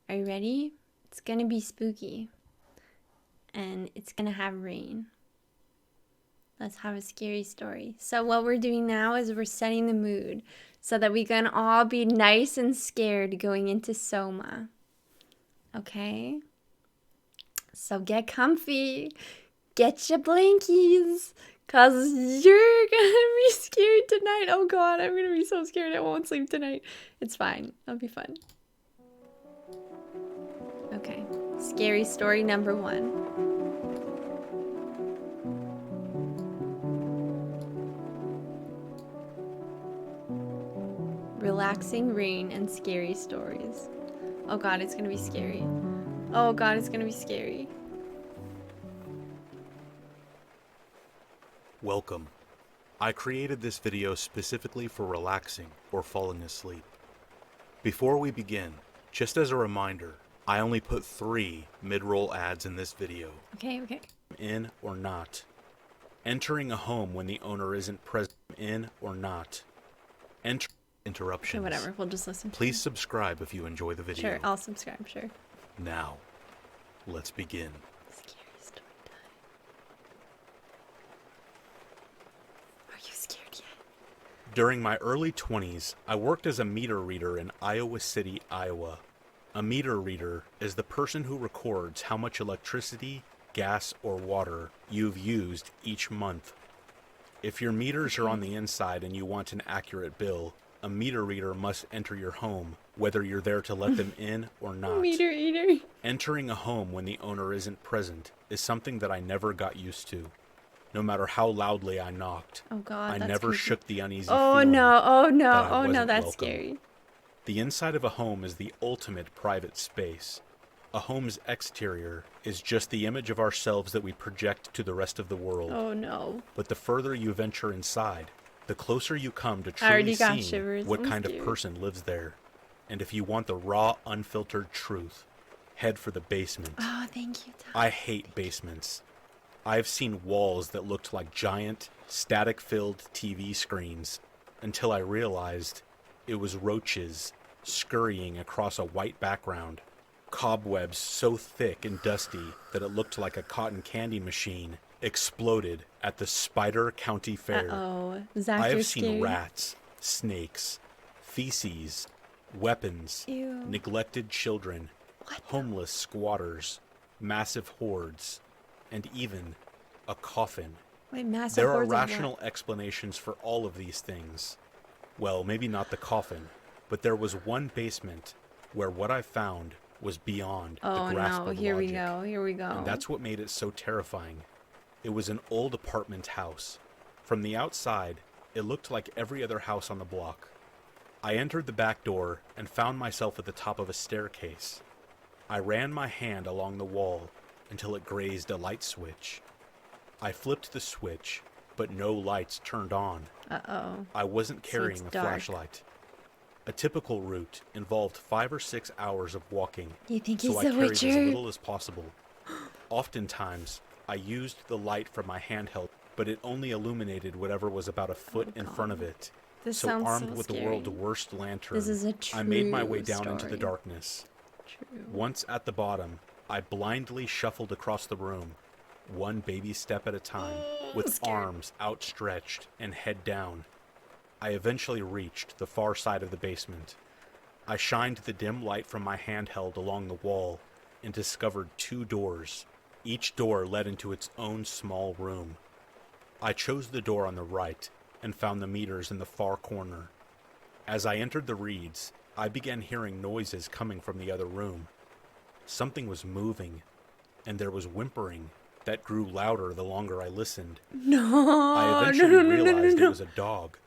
Are you ready? It's gonna be spooky. And it's gonna have rain. Let's have a scary story. So what we're doing now is we're setting the mood so that we can all be nice and scared going into Soma. Okay? So get comfy. Get your blankies. Cause you're gonna be scared tonight. Oh god, I'm gonna be so scared I won't sleep tonight. It's fine. It'll be fun. Okay. Scary story number 1. Relaxing rain and scary stories. Oh god, it's gonna be scary. Oh god, it's gonna be scary. Welcome. I created this video specifically for relaxing or falling asleep. Before we begin, just as a reminder, I only put 3 mid-roll ads in this video. Okay. In or not. Entering a home when the owner isn't present. In or not. Interruptions. Okay, whatever. We'll just listen to Please it. subscribe if you enjoy the video. Sure, I'll subscribe, sure. Now, let's begin. Scary story time. Are you scared yet? During my early 20s, I worked as a meter reader in Iowa City, Iowa. A meter reader is the person who records how much electricity, gas, or water you've used each month. If your meters are on the inside and you want an accurate bill, a meter reader must enter your home, whether you're there to let them in or not. Meter eater. Entering a home when the owner isn't present is something that I never got used to. No matter how loudly I knocked, Oh god, I that's never creepy. shook the uneasy Oh feeling. no, oh no, that I oh no, wasn't that's welcome. scary. The inside of a home is the ultimate private space. A home's exterior is just the image of ourselves that we project to the rest of the world. Oh no. But the further you venture inside, the closer you come to I already truly got seeing shivers. what I'm kind scared. of person lives there. And if you want the raw, unfiltered truth, head for the basement. Oh, thank you, Tom. I hate basements. I've seen walls that looked like giant, static-filled TV screens until I realized it was roaches scurrying across a white background. Cobwebs so thick and dusty that it looked like a cotton candy machine exploded at the Spider County Fair. Uh-oh. Zach, I you're have seen scared. rats, snakes, feces, weapons, Ew. neglected children, What? homeless squatters, massive hordes, and even a coffin. Wait, massive There are hordes of what? rational explanations for all of these things. Well, maybe not the coffin, but there was one basement where what I found was beyond Oh the grasp no, of here logic. we go, here we go. And that's what made it so terrifying. It was an old apartment house. From the outside, it looked like every other house on the block. I entered the back door and found myself at the top of a staircase. I ran my hand along the wall until it grazed a light switch. I flipped the switch, but no lights turned on. Uh-oh. I wasn't So carrying it's a dark. flashlight. A typical route involved 5 or 6 hours of walking, You think so he's I the carried as Witcher? little as possible. Oftentimes, I used the light from my handheld, but it only illuminated whatever was about a foot in front of God. it. This So sounds armed so with scary. the world's worst lantern, This is a I made my true way down into the story. darkness. True. Once at the bottom, I blindly shuffled across the room, one baby step at a time, with scared. arms outstretched and head down. I eventually reached the far side of the basement. I shined the dim light from my handheld along the wall and discovered 2 doors. Each door led into its own small room. I chose the door on the right and found the meters in the far corner. As I entered the reeds, I began hearing noises coming from the other room. Something was moving, and there was whimpering that grew louder the longer I listened. No. I eventually realized it was a dog.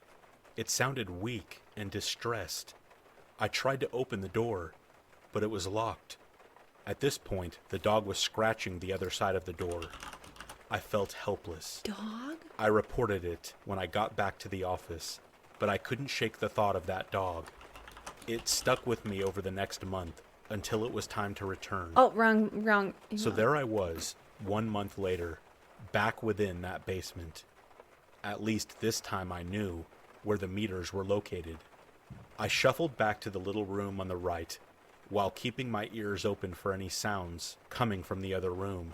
It sounded weak and distressed. I tried to open the door, but it was locked. At this point, the dog was scratching the other side of the door. I felt helpless. Dog? I reported it when I got back to the office, but I couldn't shake the thought of that dog. It stuck with me over the next month until it was time to return. Oh, wrong. So there I was, 1 month later, back within that basement. At least this time I knew where the meters were located. I shuffled back to the little room on the right, while keeping my ears open for any sounds coming from the other room.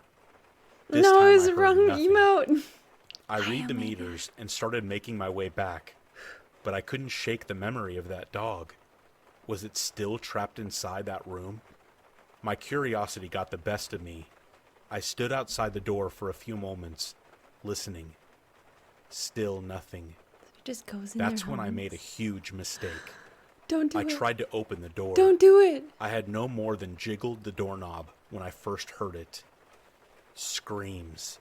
This No, time it was I the heard wrong nothing. emote. I read the Violator. meters and started making my way back, but I couldn't shake the memory of that dog. Was it still trapped inside that room? My curiosity got the best of me. I stood outside the door for a few moments, listening. Still nothing. It just goes in That's their when I homes. made a huge mistake. Don't do I it. tried to open the door. Don't do it. I had no more than jiggled the doorknob when I first heard it. Screams.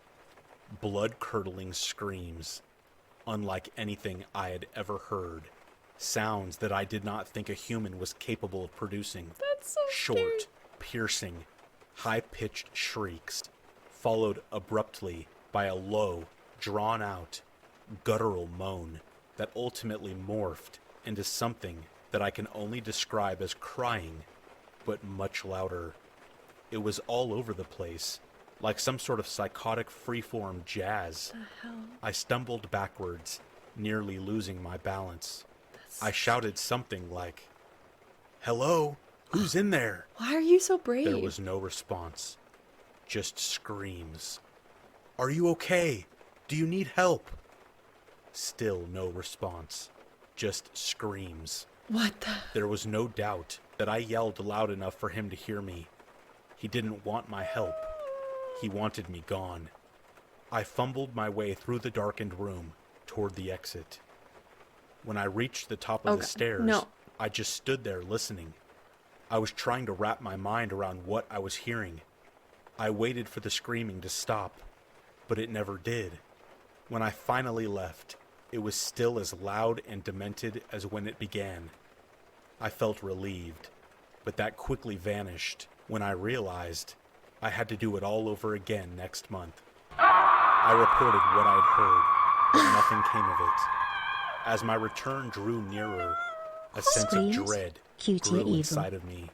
Blood-curdling screams. Unlike anything I had ever heard. Sounds that I did not think a human was capable of producing. That's so Short, scary. piercing, high-pitched shrieks, followed abruptly by a low, drawn-out, guttural moan that ultimately morphed into something that I can only describe as crying, but much louder. It was all over the place, like some sort of psychotic freeform jazz. What the hell? I stumbled backwards, nearly losing my balance. I shouted something like, "Hello? Who's in there?" Why are you so brave? There was no response. Just screams. "Are you okay? Do you need help?" Still no response. Just screams. What the? There was no doubt that I yelled loud enough for him to hear me. He didn't want my help. He wanted me gone. I fumbled my way through the darkened room toward the exit. When I reached the top of Okay, the stairs, no. I just stood there listening. I was trying to wrap my mind around what I was hearing. I waited for the screaming to stop, but it never did. When I finally left, it was still as loud and demented as when it began. I felt relieved, but that quickly vanished when I realized I had to do it all over again next month. I reported what I'd heard, but nothing came of it. As my return drew nearer, a sense of Screams? dread Cutie grew evil. inside of me.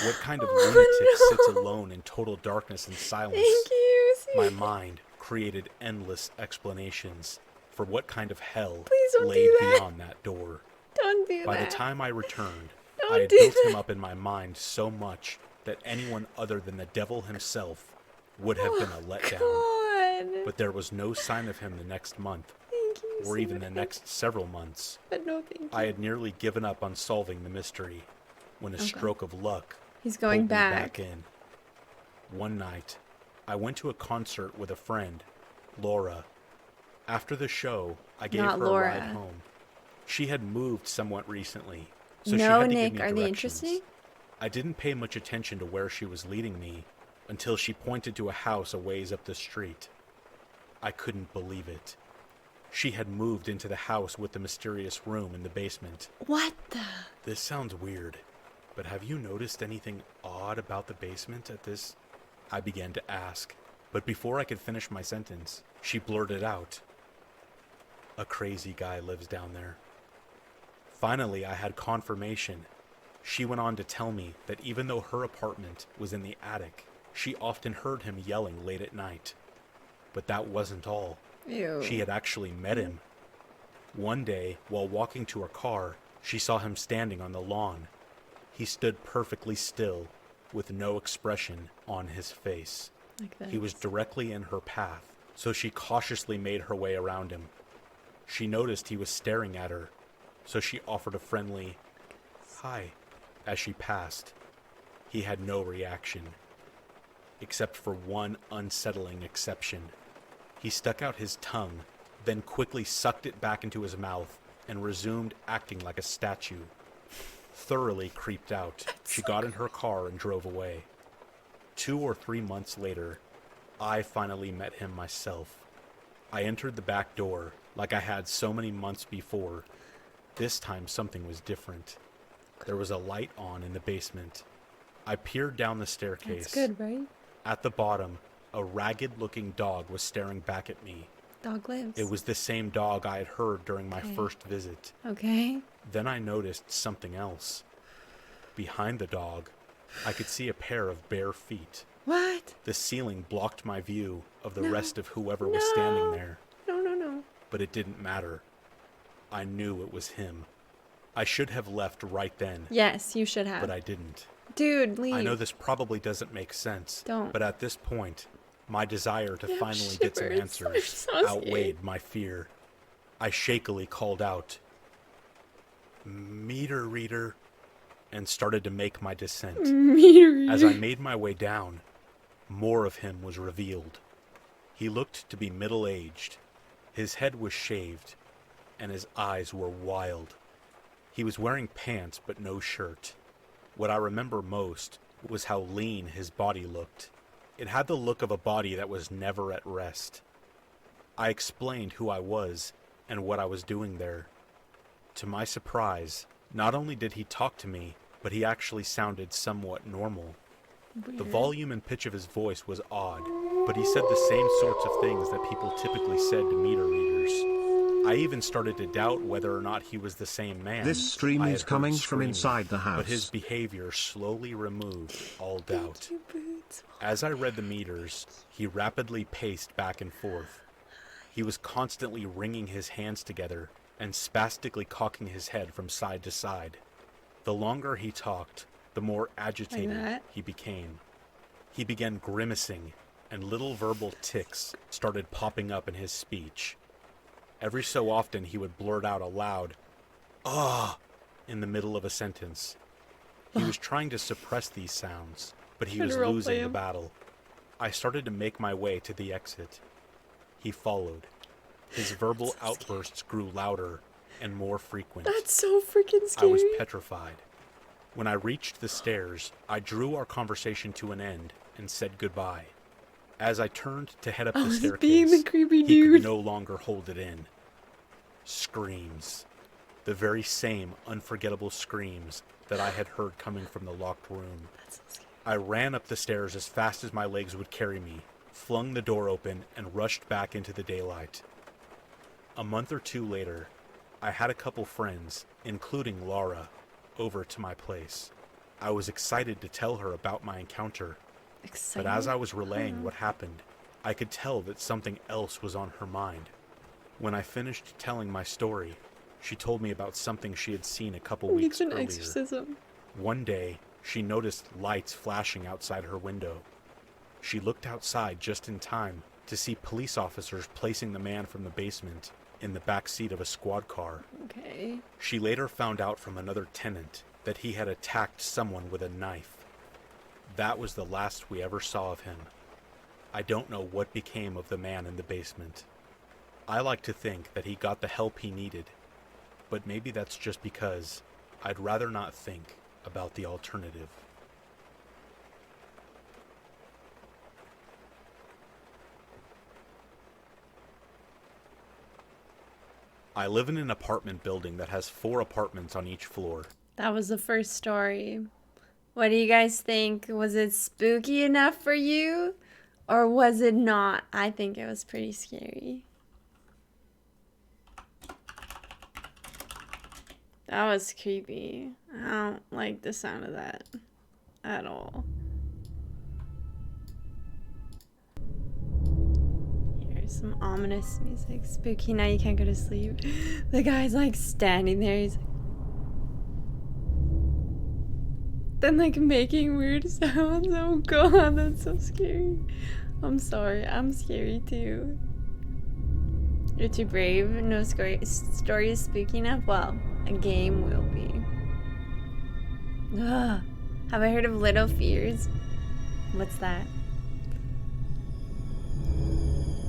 What kind of lunatic sits alone in total darkness and silence? Thank you. My mind created endless explanations for what kind of hell Please don't lay do that. beyond that door. Don't do By that. the time I returned, Don't I had do built him that. up in my mind so much that anyone other than the devil himself would have been a letdown. God. But there was no sign of him the next month, Thank you or so even the much. next several months. But no, thank you. I had nearly given up on solving the mystery when a Okay. stroke of luck He's going pulled me back. in. One night, I went to a concert with a friend, Laura. After the show, I gave Not her Laura. a ride home. She had moved somewhat recently, so she No, had to Nick, give me are they directions. interesting? I didn't pay much attention to where she was leading me until she pointed to a house a ways up the street. I couldn't believe it. She had moved into the house with the mysterious room in the basement. What the? This sounds weird, but have you noticed anything odd about the basement at this? I began to ask, but before I could finish my sentence, she blurted out, "A crazy guy lives down there." Finally, I had confirmation. She went on to tell me that even though her apartment was in the attic, she often heard him yelling late at night. But that wasn't all. Ew. She had actually met him. One day, while walking to her car, she saw him standing on the lawn. He stood perfectly still, with no expression on his face. Like that. He was directly in her path, so she cautiously made her way around him. She noticed he was staring at her, so she offered a friendly "Hi" as she passed. He had no reaction, except for one unsettling exception. He stuck out his tongue, then quickly sucked it back into his mouth and resumed acting like a statue. Thoroughly creeped out, she got in her car and drove away. 2 or 3 months later, I finally met him myself. I entered the back door like I had so many months before. This time something was different. There was a light on in the basement. I peered down the staircase. That's good, right? At the bottom, a ragged-looking dog was staring back at me. Dog lives. It was the same dog I had heard during my Okay. first visit. Okay. Then I noticed something else. Behind the dog, I could see a pair of bare feet. What? The ceiling blocked my view of the No. rest of whoever was standing No. there, No, no, no. but it didn't matter. I knew it was him. I should have left right then, Yes, you should have. but I didn't. Dude, leave. I know this probably doesn't make sense, Don't. but at this point, my desire to I have finally get some shivers. answers I'm so scared. outweighed my fear. I shakily called out, "Meter reader," and started to make my descent. As I made my way down, more of him was revealed. He looked to be middle-aged. His head was shaved, and his eyes were wild. He was wearing pants but no shirt. What I remember most was how lean his body looked. It had the look of a body that was never at rest. I explained who I was and what I was doing there. To my surprise, not only did he talk to me, but he actually sounded somewhat normal. The volume and pitch of his voice was odd, but he said the same sorts of things that people typically said to meter readers. I even started to doubt whether or not he was the same man. This stream I had is heard coming from screaming, inside the house. but his behavior slowly removed all doubt. As I read the meters, he rapidly paced back and forth. He was constantly wringing his hands together and spastically cocking his head from side to side. The longer he talked, the more agitated that? he became. He began grimacing, and little verbal tics started popping up in his speech. Every so often he would blurt out a loud, "Ah!" in the middle of a sentence. He was trying to suppress these sounds, but he was Trying to roleplay losing the him. battle. I started to make my way to the exit. He followed. His verbal outbursts grew louder and more frequent. That's so freaking I scary. was petrified. When I reached the stairs, I drew our conversation to an end and said goodbye. As I turned to head up the was staircase, being the creepy he dude. could no longer hold it in. Screams. The very same unforgettable screams that I had heard coming from the locked room. That's so scary. I ran up the stairs as fast as my legs would carry me, flung the door open, and rushed back into the daylight. A month or two later, I had a couple friends, including Laura, over to my place. I was excited to tell her about my encounter, Excited. but as I was relaying what happened, I could tell that something else was on her mind. When I finished telling my story, she told me about something she had seen a couple weeks It's an earlier. exorcism. One day, she noticed lights flashing outside her window. She looked outside just in time to see police officers placing the man from the basement in the back seat of a squad car. Okay. She later found out from another tenant that he had attacked someone with a knife. That was the last we ever saw of him. I don't know what became of the man in the basement. I like to think that he got the help he needed, but maybe that's just because I'd rather not think about the alternative. I live in an apartment building that has 4 apartments on each floor. That was the first story. What do you guys think? Was it spooky enough for you? Or was it not? I think it was pretty scary. That was creepy. I don't like the sound of that at all. Here's some ominous music. Spooky, now you can't go to sleep. The guy's like standing there. He's like, then like making weird sounds. Oh god, that's so scary. I'm sorry, I'm scary too. You're too brave. No story is spooky enough. Well, a game will be. Ugh. Have I heard of Little Fears? What's that?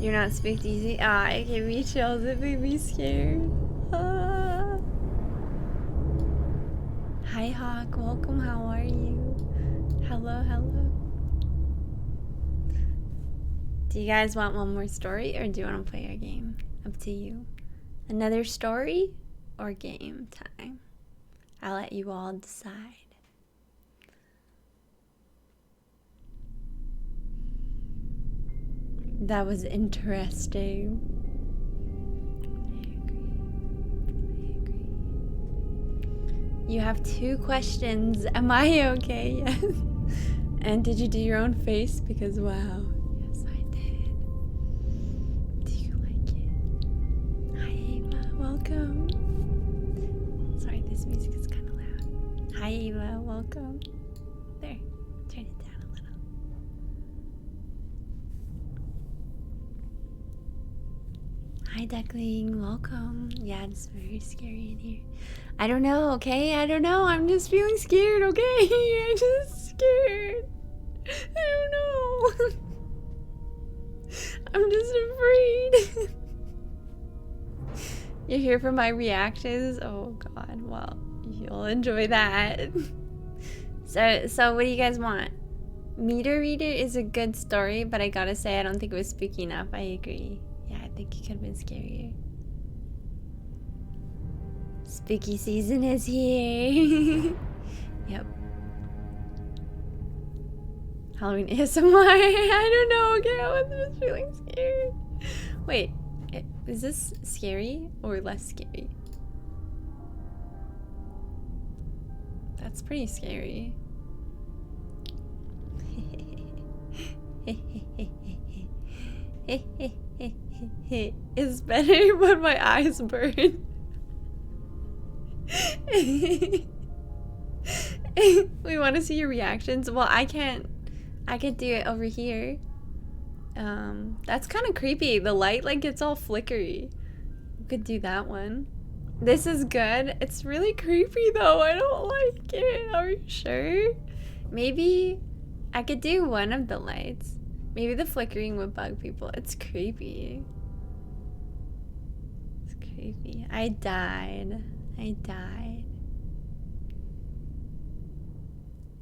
You're not spooked easy? Ah, it gave me chills. It made me scared. Ah. Hi, Hawk. Welcome. How are you? Hello, hello. Do you guys want one more story or do you want to play a game? Up to you. Another story or game time? I'll let you all decide. That was interesting. I agree. You have 2 questions. Am I okay? Yes. And did you do your own face? Because wow. Yes, I did. Do you like it? Hi, Ava. Welcome. Sorry, this music Hi Ava, welcome. There, turn it down a little. Hi Duckling, welcome. Yeah, it's very scary in here. I don't know, okay? I don't know. I'm just feeling scared, okay? I'm just scared. I don't know. I'm just afraid. You're here for my reactions? Oh god, well, you'll enjoy that. So what do you guys want? Meter Reader is a good story, but I gotta say I don't think it was spooky enough. I agree. Yeah, I think it could have been scarier. Spooky season is here. Yep. Halloween ASMR. I don't know. Okay, I was just feeling scared. Wait, is this scary or less scary? That's pretty scary. It's better when my eyes burn. We want to see your reactions. Well, I could do it over here. That's kind of creepy. The light like gets all flickery. We could do that one. This is good. It's really creepy though. I don't like it. Are you sure? Maybe I could do one of the lights. Maybe the flickering would bug people. It's creepy. It's creepy. I died.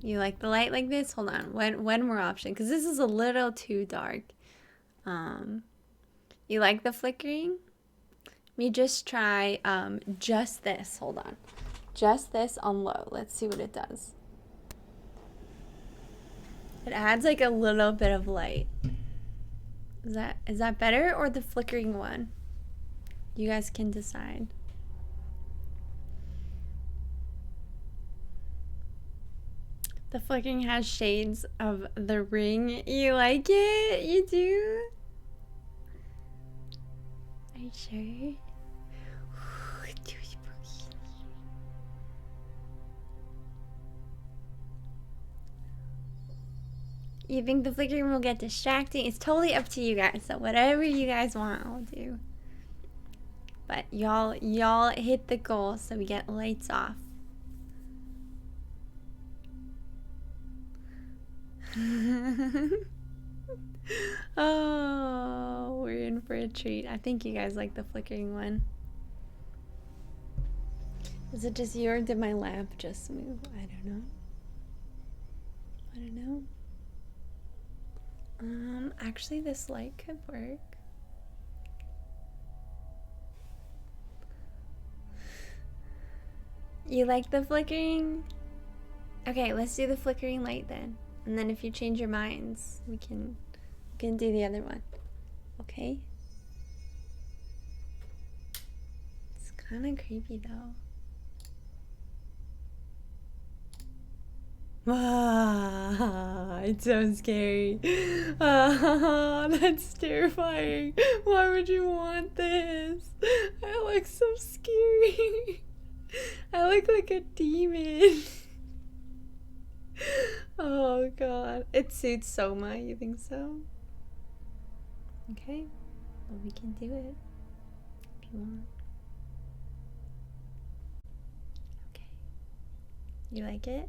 You like the light like this? Hold on. One more option, because this is a little too dark. You like the flickering? Let me just try just this. Hold on. Just this on low. Let's see what it does. It adds like a little bit of light. Is that better or the flickering one? You guys can decide. The flickering has shades of The Ring. You like it? You do? Are you sure? You think the flickering will get distracting? It's totally up to you guys. So whatever you guys want, I'll do. But y'all hit the goal so we get lights off. Oh, we're in for a treat. I think you guys like the flickering one. Is it just you or did my lamp just move? I don't know. Actually this light could work. You like the flickering? Okay, let's do the flickering light then. And then if you change your minds, we can do the other one. Okay? It's kind of creepy though. Ah, it's so scary. Ah, that's terrifying. Why would you want this? I look so scary. I look like a demon. Oh god. It suits Soma, you think so? Okay. Well, we can do it if you want. Okay. You like it?